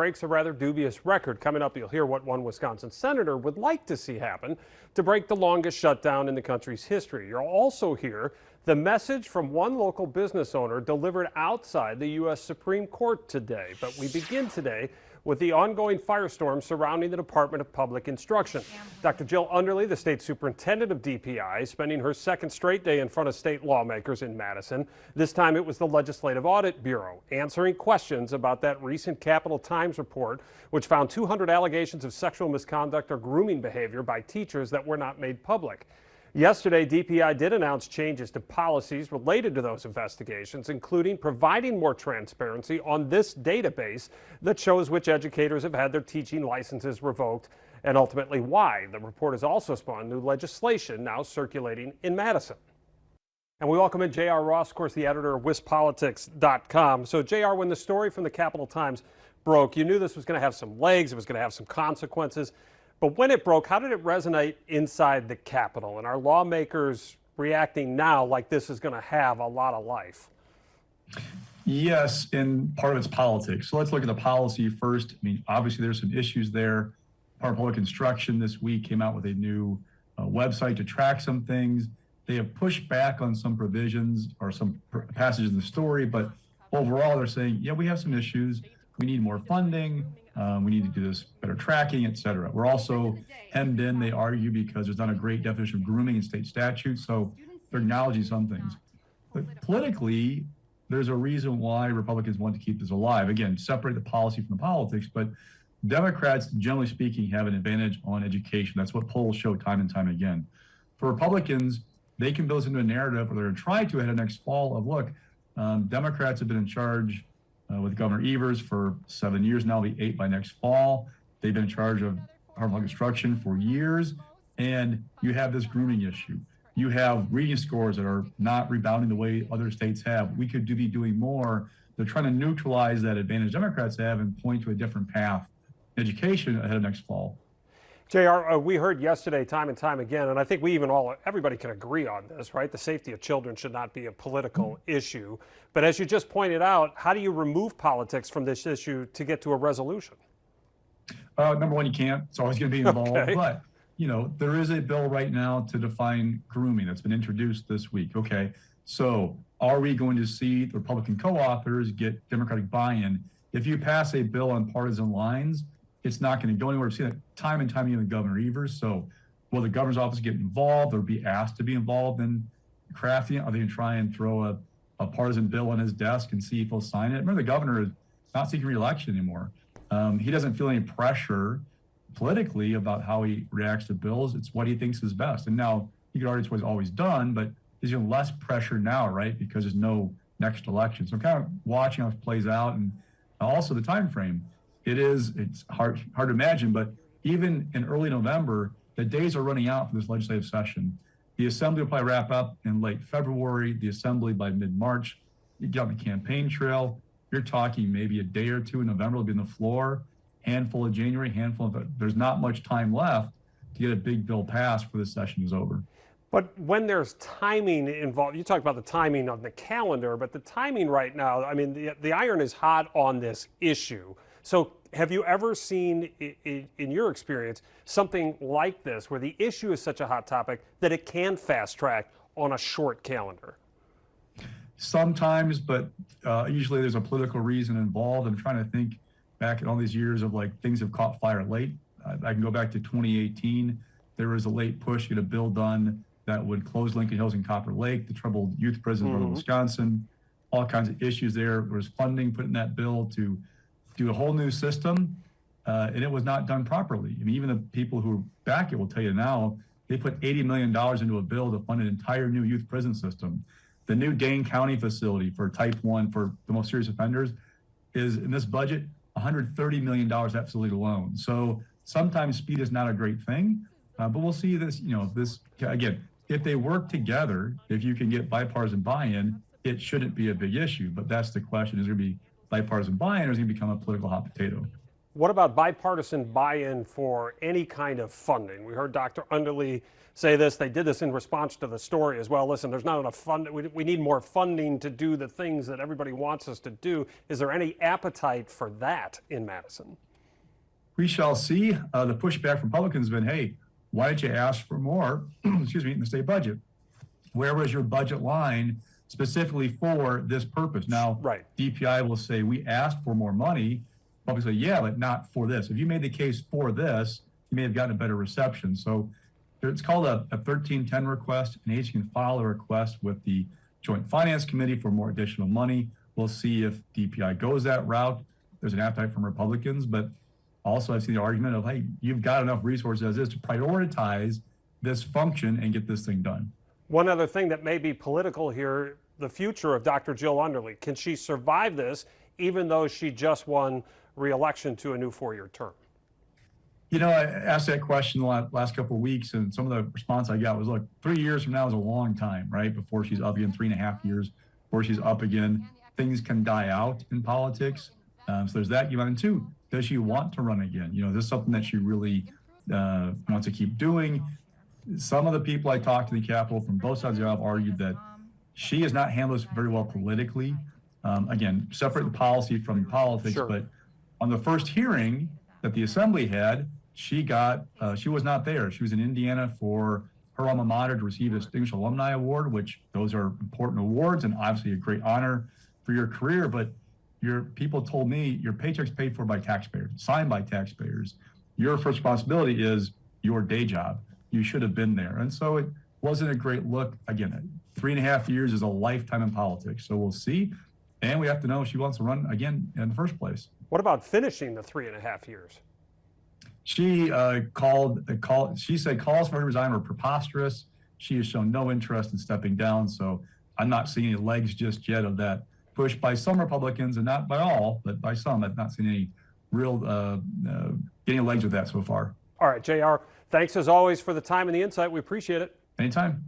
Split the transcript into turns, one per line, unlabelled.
Breaks a rather dubious record. Coming up, you'll hear what one Wisconsin senator would like to see happen to break the longest shutdown in the country's history. You'll also hear the message from one local business owner delivered outside the U.S. Supreme Court today. But we begin today with the ongoing firestorm surrounding the Department of Public Instruction. Dr. Jill Underly, the state superintendent of DPI, spending her second straight day in front of state lawmakers in Madison. This time it was the Legislative Audit Bureau, answering questions about that recent Capital Times report, which found 200 allegations of sexual misconduct or grooming behavior by teachers that were not made public. Yesterday, DPI did announce changes to policies related to those investigations, including providing more transparency on this database that shows which educators have had their teaching licenses revoked and ultimately why. The report has also spawned new legislation now circulating in Madison. And we welcome in J.R. Ross, of course, the editor of WisPolitics.com. So, J.R., when the story from the Capital Times broke, you knew this was going to have some legs, it was going to have some consequences. But when it broke, how did it resonate inside the Capitol? And are lawmakers reacting now like this is going to have a lot of life?
Yes, and part of it's politics. So let's look at the policy first. I mean, obviously there's some issues there. Department of Public Instruction this week came out with a new website to track some things. They have pushed back on some provisions or some passages in the story, but overall they're saying, yeah, we have some issues. We need more funding. We need to do this better tracking, et cetera. We're also hemmed in, they argue, because there's not a great definition of grooming in state statutes. So they're acknowledging some things. But politically, there's a reason why Republicans want to keep this alive. Again, separate the policy from the politics, but Democrats, generally speaking, have an advantage on education. That's what polls show time and time again. For Republicans, they can build this into a narrative, or they're going to try to ahead of next fall, of look, Democrats have been in charge with Governor Evers for 7 years now, it'll be 8 by next fall. They've been in charge of public instruction for years, and you have this grooming issue. You have reading scores that are not rebounding the way other states have. We could be doing more. They're trying to neutralize that advantage Democrats have and point to a different path in education ahead of next fall.
JR, we heard yesterday time and time again, and I think everybody can agree on this, right? The safety of children should not be a political issue. But as you just pointed out, how do you remove politics from this issue to get to a resolution?
Number one, you can't. It's always going to be involved.
Okay.
But, there is a bill right now to define grooming that's been introduced this week. Okay. So are we going to see the Republican co-authors get Democratic buy-in? If you pass a bill on partisan lines, it's not going to go anywhere. We've seen it time and time again with Governor Evers. So will the governor's office get involved or be asked to be involved in crafting it? Are they going to try and throw a partisan bill on his desk and see if he'll sign it? Remember, the governor is not seeking re-election anymore. He doesn't feel any pressure politically about how he reacts to bills. It's what he thinks is best. And now you could argue it's what he's always done, but there's even less pressure now, right? Because there's no next election. So I'm kind of watching how it plays out, and also the time frame. It's hard to imagine, but even in early November, the days are running out for this legislative session. The assembly will probably wrap up in late February, the assembly by mid-March. You get on the campaign trail, you're talking maybe a day or two in November will be on the floor, handful of January, there's not much time left to get a big bill passed before the session is over.
But when there's timing involved, you talk about the timing on the calendar, but the timing right now, I mean, the iron is hot on this issue. So have you ever seen, in your experience, something like this where the issue is such a hot topic that it can fast track on a short calendar?
Sometimes, but usually there's a political reason involved. I'm trying to think back in all these years of things have caught fire late. I can go back to 2018. There was a late push to get a bill done that would close Lincoln Hills and Copper Lake, the troubled youth prison in northern Wisconsin, all kinds of issues there. There was funding put in that bill to do a whole new system, and it was not done properly. I mean, even the people who back it will tell you now, they put $80 million into a bill to fund an entire new youth prison system. The new Dane County facility for type 1 for the most serious offenders is in this budget, $130 million that facility alone. So sometimes speed is not a great thing, but we'll see this, again, if they work together, if you can get bipartisan buy-in, it shouldn't be a big issue. But that's the question, is there going to be bipartisan buy-in, or is it going to become a political hot potato?
What about bipartisan buy-in for any kind of funding? We heard Dr. Underly say this. They did this in response to the story as well. Listen, there's not enough funding. We need more funding to do the things that everybody wants us to do. Is there any appetite for that in Madison?
We shall see. The pushback from Republicans has been, hey, why did you ask for more, excuse me, in the state budget? Where was your budget line specifically for this purpose? Now,
right.
DPI will say, we asked for more money. Public say, yeah, but not for this. If you made the case for this, you may have gotten a better reception. So it's called a 1310 request. An agency can file a request with the Joint Finance Committee for more additional money. We'll see if DPI goes that route. There's an appetite from Republicans, but also I've seen the argument of, hey, you've got enough resources as is to prioritize this function and get this thing done.
One other thing that may be political here, the future of Dr. Jill Underly. Can she survive this even though she just won re-election to a new 4-year term?
You know, I asked that question the last couple of weeks, and some of the response I got was, look, 3 years from now is a long time, right? Before she's up again, 3.5 years before she's up again. Things can die out in politics. So there's that. And two, does she want to run again? You know, this is something that she really wants to keep doing. Some of the people I talked to in the Capitol from both sides of the aisle have argued that she has not handled this very well politically. Again, separate the policy from politics,
Sure.
But on the first hearing that the Assembly had, she was not there. She was in Indiana for her alma mater to receive a Distinguished Alumni Award, which those are important awards and obviously a great honor for your career. But your people told me your paycheck's paid for by taxpayers, signed by taxpayers. Your first responsibility is your day job. You should have been there. And so it wasn't a great look. Again, 3.5 years is a lifetime in politics. So we'll see. And we have to know if she wants to run again in the first place.
What about finishing the 3.5 years?
She she said calls for her to resign were preposterous. She has shown no interest in stepping down. So I'm not seeing any legs just yet of that push by some Republicans, and not by all, but by some. I've not seen any real getting legs with that so far.
All right, JR, thanks as always for the time and the insight. We appreciate it.
Anytime.